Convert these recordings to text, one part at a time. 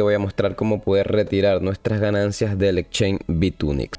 te voy a mostrar cómo poder retirar nuestras ganancias del exchange Bitunix.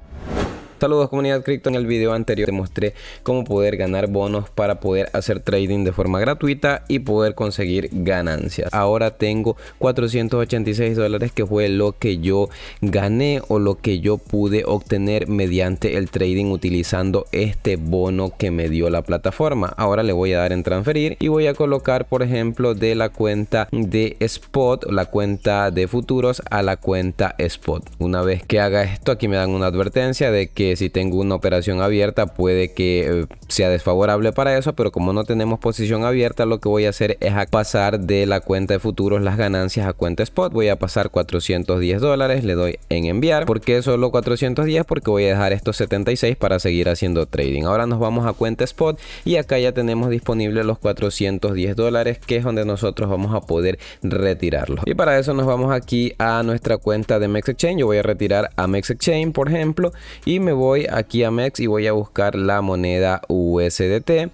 Saludos comunidad cripto, en el video anterior te mostré cómo poder ganar bonos para poder hacer trading de forma gratuita y poder conseguir ganancias. Ahora tengo 486 dólares que fue lo que yo gané o lo que yo pude obtener mediante el trading utilizando este bono que me dio la plataforma. Ahora le voy a dar en transferir y voy a colocar por ejemplo de la cuenta de spot, la cuenta de futuros a la cuenta spot. Una vez que haga esto, aquí me dan una advertencia de que si tengo una operación abierta puede que sea desfavorable para eso, pero como no tenemos posición abierta, lo que voy a hacer es pasar de la cuenta de futuros las ganancias a cuenta spot. Voy a pasar 410 dólares, le doy en enviar. ¿Por qué solo 410? Porque voy a dejar estos 76 para seguir haciendo trading. Ahora nos vamos a cuenta spot y acá ya tenemos disponible los 410 dólares, que es donde nosotros vamos a poder retirarlos. Y para eso nos vamos aquí a nuestra cuenta de MEX Exchange. Yo voy a retirar a MEX Exchange por ejemplo y me voy aquí a MEX y voy a buscar la moneda USDT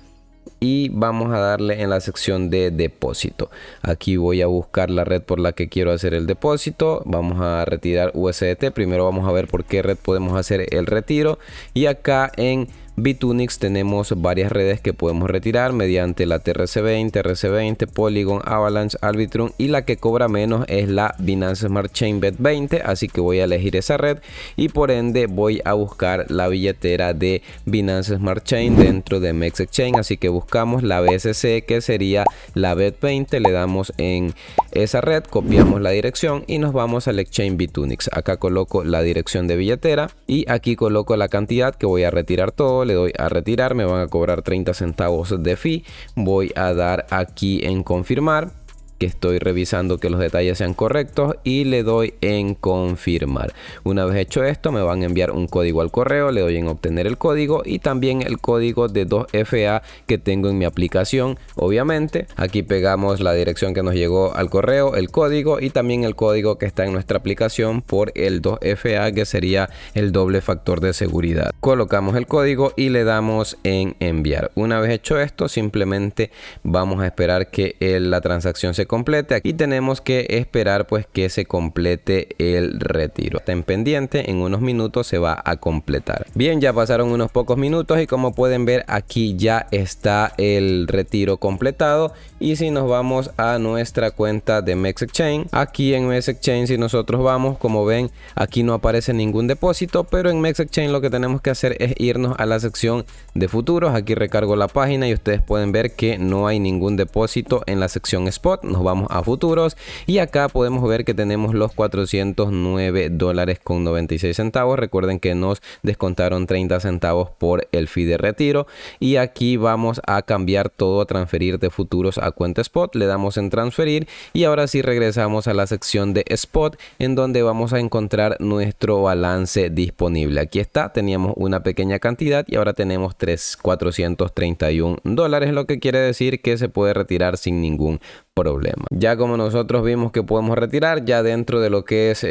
y vamos a darle en la sección de depósito. Aquí voy a buscar la red por la que quiero hacer el depósito. Vamos a retirar USDT. Primero vamos a ver por qué red podemos hacer el retiro, y acá en Bitunix tenemos varias redes que podemos retirar mediante la TRC20, RC20, Polygon, Avalanche, Arbitrum, y la que cobra menos es la Binance Smart Chain Bet20, así que voy a elegir esa red y por ende voy a buscar la billetera de Binance Smart Chain dentro de MEX Exchange, así que buscamos la BSC que sería la Bet20, le damos en esa red, copiamos la dirección y nos vamos al exchange Bitunix. Acá coloco la dirección de billetera y aquí coloco la cantidad que voy a retirar todo. Le doy a retirar, me van a cobrar 30 centavos de fee. Voy a dar aquí en confirmar, que estoy revisando que los detalles sean correctos, y le doy en confirmar. Una vez hecho esto, me van a enviar un código al correo, le doy en obtener el código y también el código de 2FA que tengo en mi aplicación. Obviamente aquí pegamos la dirección que nos llegó al correo, el código y también el código que está en nuestra aplicación por el 2FA, que sería el doble factor de seguridad. Colocamos el código y le damos en enviar. Una vez hecho esto, simplemente vamos a esperar que la transacción se complete. Aquí tenemos que esperar pues que se complete el retiro. Estén pendientes, en unos minutos se va a completar. Bien, ya pasaron unos pocos minutos y como pueden ver aquí ya está el retiro completado. Y si nos vamos a nuestra cuenta de MEX Exchange, aquí en MEX Exchange si nosotros vamos, como ven aquí no aparece ningún depósito, pero en MEX Exchange lo que tenemos que hacer es irnos a la sección de futuros. Aquí recargo la página y ustedes pueden ver que no hay ningún depósito en la sección spot. Nos vamos a futuros y acá podemos ver que tenemos los 409 dólares con 96 centavos. Recuerden que nos descontaron 30 centavos por el fee de retiro, y aquí vamos a cambiar todo, a transferir de futuros a cuenta spot. Le damos en transferir y ahora sí regresamos a la sección de spot, en donde vamos a encontrar nuestro balance disponible. Aquí está, teníamos una pequeña cantidad y ahora tenemos 431 dólares, lo que quiere decir que se puede retirar sin ningún problema. Ya como nosotros vimos que podemos retirar, ya dentro de lo que es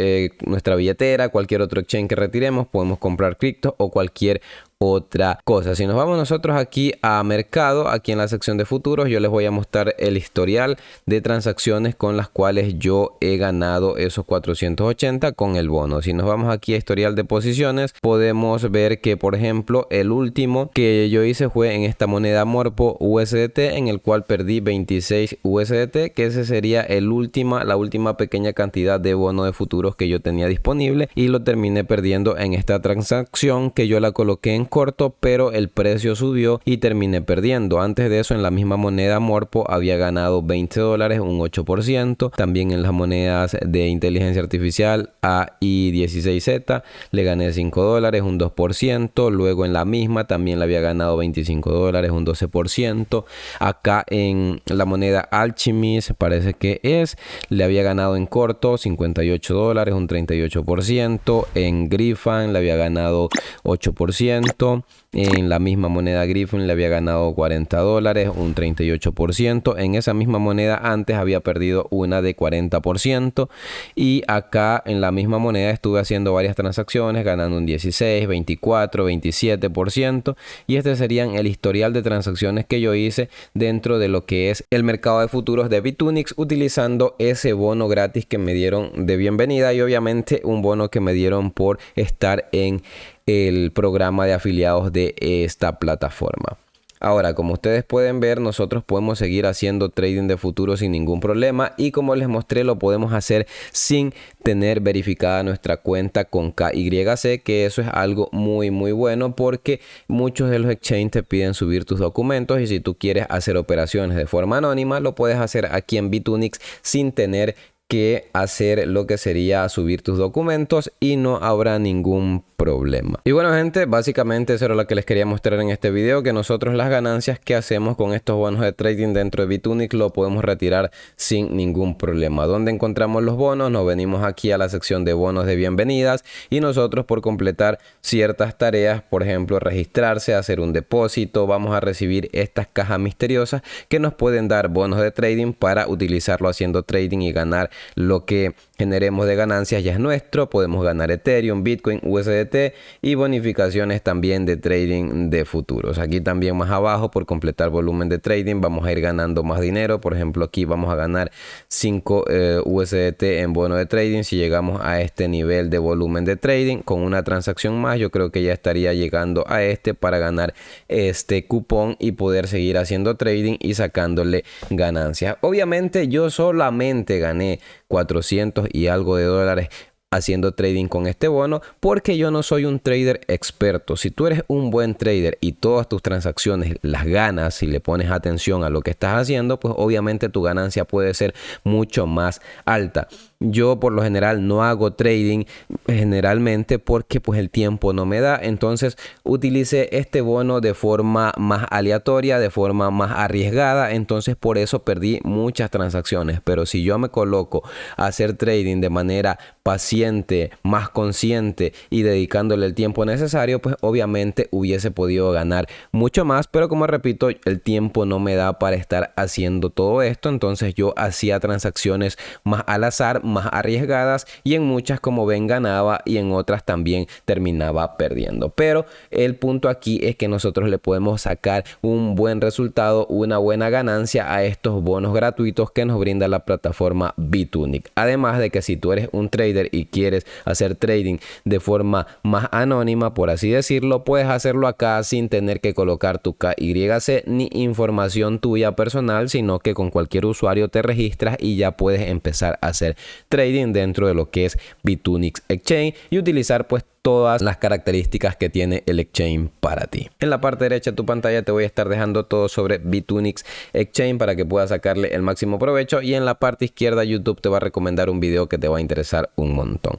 nuestra billetera, cualquier otro exchange que retiremos, podemos comprar cripto o cualquier otra cosa. Si nos vamos nosotros aquí a mercado, aquí en la sección de futuros, yo les voy a mostrar el historial de transacciones con las cuales yo he ganado esos 480 con el bono. Si nos vamos aquí a historial de posiciones, podemos ver que por ejemplo el último que yo hice fue en esta moneda Morpho USDT, en el cual perdí 26 USDT, que ese sería la última pequeña cantidad de bono de futuros que yo tenía disponible, y lo terminé perdiendo en esta transacción que yo la coloqué en corto, pero el precio subió y terminé perdiendo. Antes de eso, en la misma moneda Morpho había ganado 20 dólares, un 8%. También en las monedas de inteligencia artificial AI16Z le gané 5 dólares, un 2%. Luego en la misma también le había ganado 25 dólares, un 12%. Acá en la moneda Alchemist parece que le había ganado en corto 58 dólares, un 38%. En Griffin le había ganado 8%. esto. En la misma moneda Griffin le había ganado $40, un 38%. En esa misma moneda antes había perdido una de 40%. Y acá en la misma moneda estuve haciendo varias transacciones, ganando un 16, 24, 27%. Y este serían el historial de transacciones que yo hice dentro de lo que es el mercado de futuros de Bitunix, utilizando ese bono gratis que me dieron de bienvenida y obviamente un bono que me dieron por estar en el programa de afiliados de esta plataforma. Ahora, como ustedes pueden ver, nosotros podemos seguir haciendo trading de futuros sin ningún problema, y como les mostré, lo podemos hacer sin tener verificada nuestra cuenta con KYC, que eso es algo muy bueno, porque muchos de los exchanges te piden subir tus documentos, y si tú quieres hacer operaciones de forma anónima, lo puedes hacer aquí en Bitunix sin tener que hacer lo que sería subir tus documentos, y no habrá ningún problema. Y bueno, gente, básicamente eso era lo que les quería mostrar en este video, que nosotros las ganancias que hacemos con estos bonos de trading dentro de Bitunix lo podemos retirar sin ningún problema. ¿Dónde encontramos los bonos? Nos venimos aquí a la sección de bonos de bienvenidas, y nosotros, por completar ciertas tareas, por ejemplo registrarse, hacer un depósito, vamos a recibir estas cajas misteriosas que nos pueden dar bonos de trading para utilizarlo haciendo trading y ganar lo que generemos de ganancias. Ya es nuestro. Podemos ganar Ethereum, Bitcoin, USDT y bonificaciones también de trading de futuros. Aquí también más abajo, por completar volumen de trading, vamos a ir ganando más dinero. Por ejemplo, aquí vamos a ganar 5 USDT en bono de trading. Si llegamos a este nivel de volumen de trading con una transacción más, yo creo que ya estaría llegando a este para ganar este cupón y poder seguir haciendo trading y sacándole ganancias. Obviamente yo solamente gané 400 y algo de dólares haciendo trading con este bono, porque yo no soy un trader experto. Si tú eres un buen trader y todas tus transacciones las ganas y le pones atención a lo que estás haciendo, pues obviamente tu ganancia puede ser mucho más alta. Yo por lo general no hago trading generalmente porque pues el tiempo no me da, entonces utilicé este bono de forma más aleatoria, de forma más arriesgada, entonces por eso perdí muchas transacciones. Pero si yo me coloco a hacer trading de manera paciente, más consciente y dedicándole el tiempo necesario, pues obviamente hubiese podido ganar mucho más, pero como repito, el tiempo no me da para estar haciendo todo esto, entonces yo hacía transacciones más al azar, más arriesgadas, y en muchas, como ven, ganaba, y en otras también terminaba perdiendo. Pero el punto aquí es que nosotros le podemos sacar un buen resultado, una buena ganancia a estos bonos gratuitos que nos brinda la plataforma Bitunix. Además de que si tú eres un trader y quieres hacer trading de forma más anónima, por así decirlo, puedes hacerlo acá sin tener que colocar tu KYC ni información tuya personal, sino que con cualquier usuario te registras y ya puedes empezar a hacer trading dentro de lo que es Bitunix Exchange y utilizar pues todas las características que tiene el exchange para ti. En la parte derecha de tu pantalla te voy a estar dejando todo sobre Bitunix Exchange para que puedas sacarle el máximo provecho, y en la parte izquierda YouTube te va a recomendar un video que te va a interesar un montón.